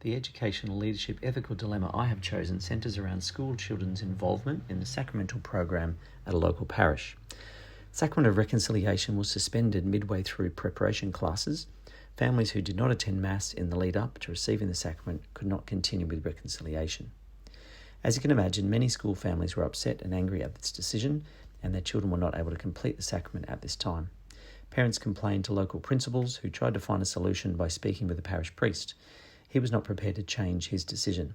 The educational leadership ethical dilemma I have chosen centres around school children's involvement in the sacramental program at a local parish. Sacrament of Reconciliation was suspended midway through preparation classes. Families who did not attend Mass in the lead up to receiving the sacrament could not continue with reconciliation. As you can imagine, many school families were upset and angry at this decision, and their children were not able to complete the sacrament at this time. Parents complained to local principals, who tried to find a solution by speaking with the parish priest. He was not prepared to change his decision.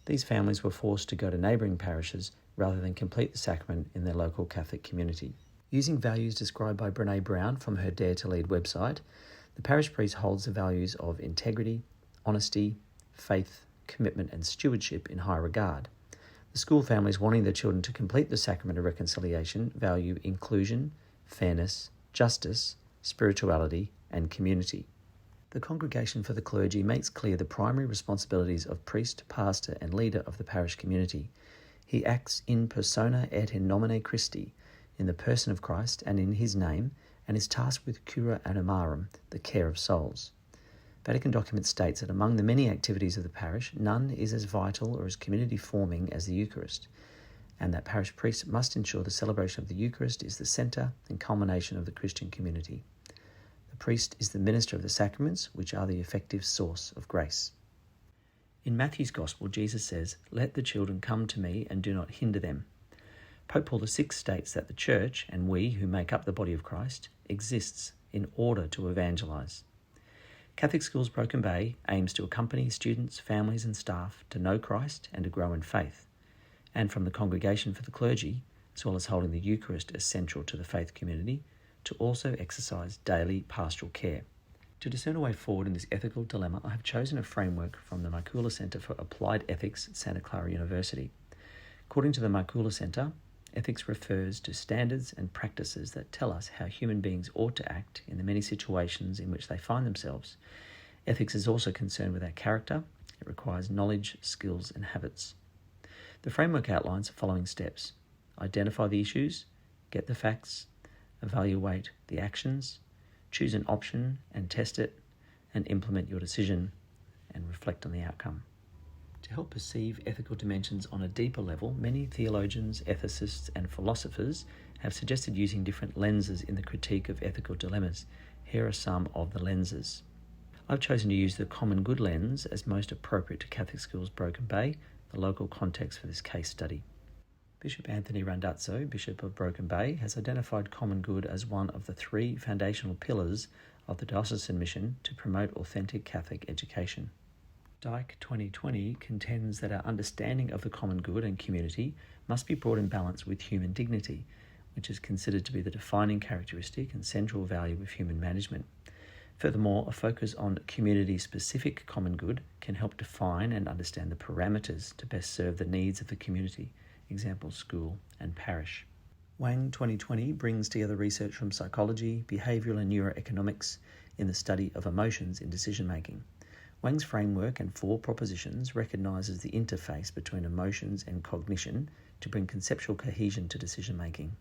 These families were forced to go to neighbouring parishes rather than complete the sacrament in their local Catholic community. Using values described by Brené Brown from her Dare to Lead website, the parish priest holds the values of integrity, honesty, faith, commitment and stewardship in high regard. The school families wanting their children to complete the sacrament of reconciliation value inclusion, fairness, justice, spirituality and community. The Congregation for the Clergy makes clear the primary responsibilities of priest, pastor and leader of the parish community. He acts in persona et in nomine Christi, in the person of Christ and in his name, and is tasked with cura animarum, the care of souls. Vatican document states that among the many activities of the parish, none is as vital or as community forming as the Eucharist, and that parish priests must ensure the celebration of the Eucharist is the centre and culmination of the Christian community. The priest is the minister of the sacraments, which are the effective source of grace. In Matthew's Gospel, Jesus says, "Let the children come to me and do not hinder them." Pope Paul VI states that the Church, and we who make up the body of Christ, exists in order to evangelise. Catholic Schools Broken Bay aims to accompany students, families and staff to know Christ and to grow in faith. And from the Congregation for the Clergy, as well as holding the Eucharist as central to the faith community, to also exercise daily pastoral care. To discern a way forward in this ethical dilemma, I have chosen a framework from the Markula Centre for Applied Ethics at Santa Clara University. According to the Markula Centre, ethics refers to standards and practices that tell us how human beings ought to act in the many situations in which they find themselves. Ethics is also concerned with our character. It requires knowledge, skills and habits. The framework outlines the following steps: identify the issues, get the facts, evaluate the actions, choose an option and test it, and implement your decision and reflect on the outcome. To help perceive ethical dimensions on a deeper level, many theologians, ethicists and philosophers have suggested using different lenses in the critique of ethical dilemmas. Here are some of the lenses. I've chosen to use the common good lens as most appropriate to Catholic Schools Broken Bay, the local context for this case study. Bishop Anthony Randazzo, Bishop of Broken Bay, has identified common good as one of the three foundational pillars of the diocesan mission to promote authentic Catholic education. Dyke 2020 contends that our understanding of the common good and community must be brought in balance with human dignity, which is considered to be the defining characteristic and central value of human management. Furthermore, a focus on community-specific common good can help define and understand the parameters to best serve the needs of the community, example school and parish. Wang 2020 brings together research from psychology, behavioural and neuroeconomics in the study of emotions in decision-making. Wang's framework and 4 propositions recognises the interface between emotions and cognition to bring conceptual cohesion to decision-making.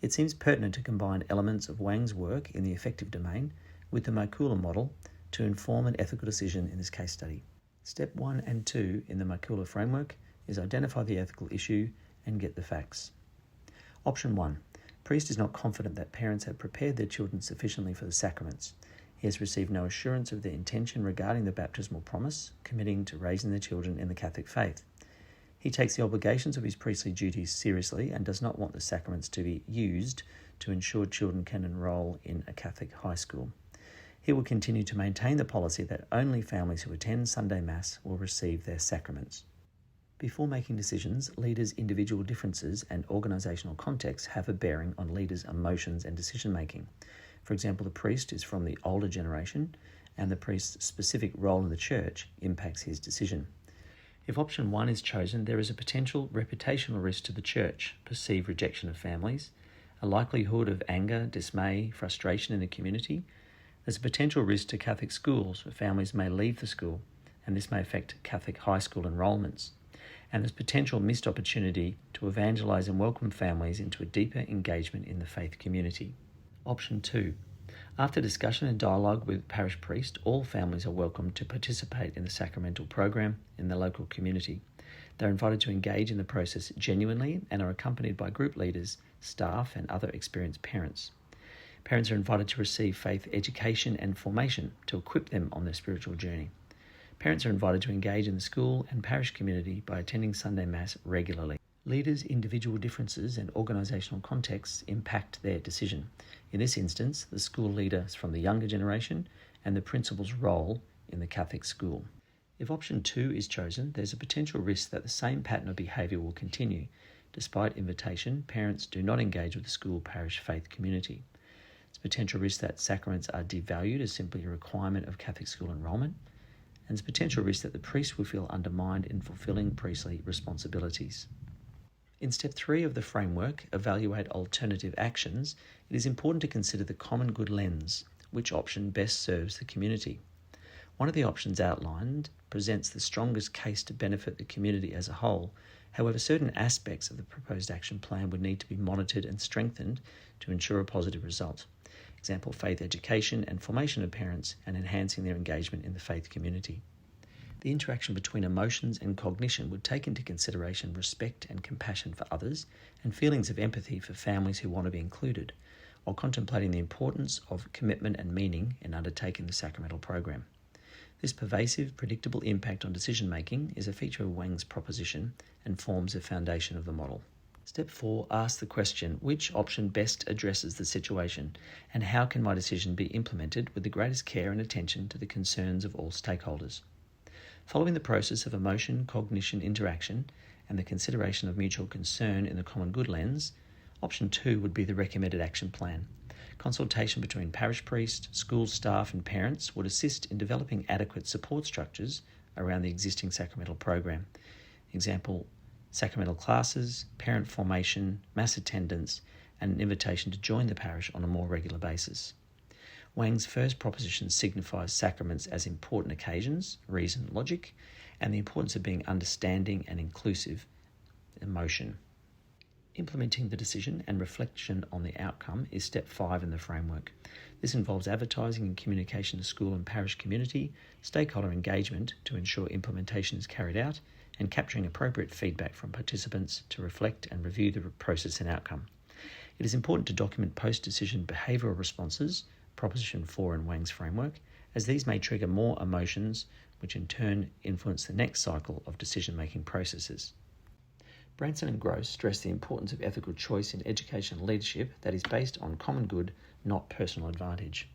It seems pertinent to combine elements of Wang's work in the affective domain with the Markula model to inform an ethical decision in this case study. Step 1 and 2 in the Markula framework is identify the ethical issue and get the facts. Option 1. Priest is not confident that parents have prepared their children sufficiently for the sacraments. He has received no assurance of their intention regarding the baptismal promise, committing to raising their children in the Catholic faith. He takes the obligations of his priestly duties seriously and does not want the sacraments to be used to ensure children can enrol in a Catholic high school. He will continue to maintain the policy that only families who attend Sunday Mass will receive their sacraments. Before making decisions, leaders' individual differences and organisational contexts have a bearing on leaders' emotions and decision-making. For example, the priest is from the older generation, and the priest's specific role in the church impacts his decision. If option 1 is chosen, there is a potential reputational risk to the church, perceived rejection of families, a likelihood of anger, dismay, frustration in the community. There's a potential risk to Catholic schools, where families may leave the school, and this may affect Catholic high school enrolments. And there's potential missed opportunity to evangelise and welcome families into a deeper engagement in the faith community. Option 2. After discussion and dialogue with parish priest, all families are welcome to participate in the sacramental program in the local community. They are invited to engage in the process genuinely and are accompanied by group leaders, staff, and other experienced parents. Parents are invited to receive faith education and formation to equip them on their spiritual journey. Parents are invited to engage in the school and parish community by attending Sunday Mass regularly. Leaders' individual differences and organisational contexts impact their decision. In this instance, the school leaders from the younger generation and the principal's role in the Catholic school. If option 2 is chosen, there's a potential risk that the same pattern of behaviour will continue. Despite invitation, parents do not engage with the school parish faith community. There's a potential risk that sacraments are devalued as simply a requirement of Catholic school enrolment, and there's a potential risk that the priest will feel undermined in fulfilling priestly responsibilities. In step 3 of the framework, evaluate alternative actions, it is important to consider the common good lens, which option best serves the community. One of the options outlined presents the strongest case to benefit the community as a whole. However, certain aspects of the proposed action plan would need to be monitored and strengthened to ensure a positive result. Example, faith education and formation of parents and enhancing their engagement in the faith community. The interaction between emotions and cognition would take into consideration respect and compassion for others and feelings of empathy for families who want to be included, while contemplating the importance of commitment and meaning in undertaking the sacramental program. This pervasive, predictable impact on decision-making is a feature of Wang's proposition and forms the foundation of the model. Step 4 asks the question, which option best addresses the situation, and how can my decision be implemented with the greatest care and attention to the concerns of all stakeholders? Following the process of emotion, cognition, interaction, and the consideration of mutual concern in the common good lens, option 2 would be the recommended action plan. Consultation between parish priest, school staff and parents would assist in developing adequate support structures around the existing sacramental program. Example, sacramental classes, parent formation, mass attendance, and an invitation to join the parish on a more regular basis. Wang's first proposition signifies sacraments as important occasions, reason, logic, and the importance of being understanding and inclusive, emotion. Implementing the decision and reflection on the outcome is step 5 in the framework. This involves advertising and communication to school and parish community, stakeholder engagement to ensure implementation is carried out, and capturing appropriate feedback from participants to reflect and review the process and outcome. It is important to document post-decision behavioural responses, Proposition 4 in Wang's framework, as these may trigger more emotions, which in turn influence the next cycle of decision-making processes. Branson and Gross stress the importance of ethical choice in education leadership that is based on common good, not personal advantage.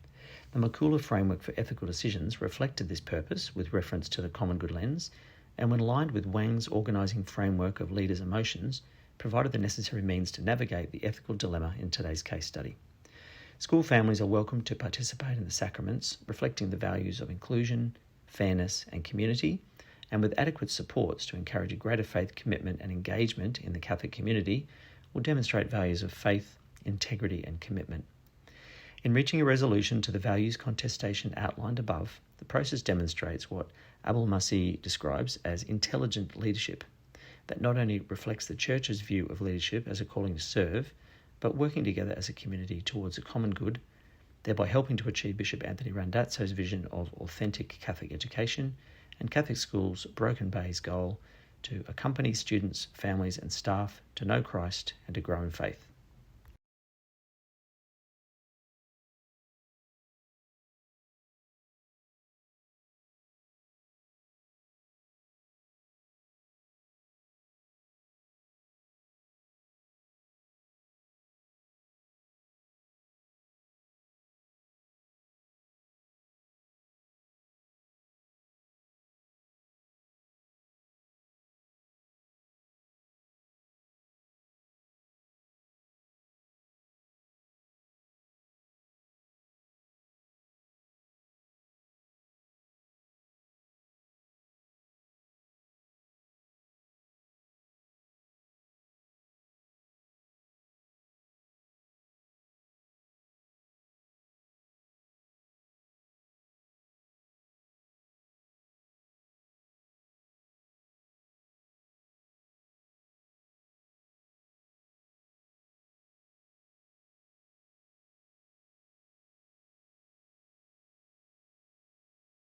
The Makula framework for ethical decisions reflected this purpose with reference to the common good lens, and when aligned with Wang's organising framework of leaders' emotions, provided the necessary means to navigate the ethical dilemma in today's case study. School families are welcome to participate in the sacraments, reflecting the values of inclusion, fairness and community, and with adequate supports to encourage a greater faith commitment and engagement in the Catholic community, will demonstrate values of faith, integrity and commitment. In reaching a resolution to the values contestation outlined above, the process demonstrates what Abul Masih describes as intelligent leadership, that not only reflects the Church's view of leadership as a calling to serve, but working together as a community towards a common good, thereby helping to achieve Bishop Anthony Randazzo's vision of authentic Catholic education and Catholic schools' Broken Bay's goal to accompany students, families and staff to know Christ and to grow in faith.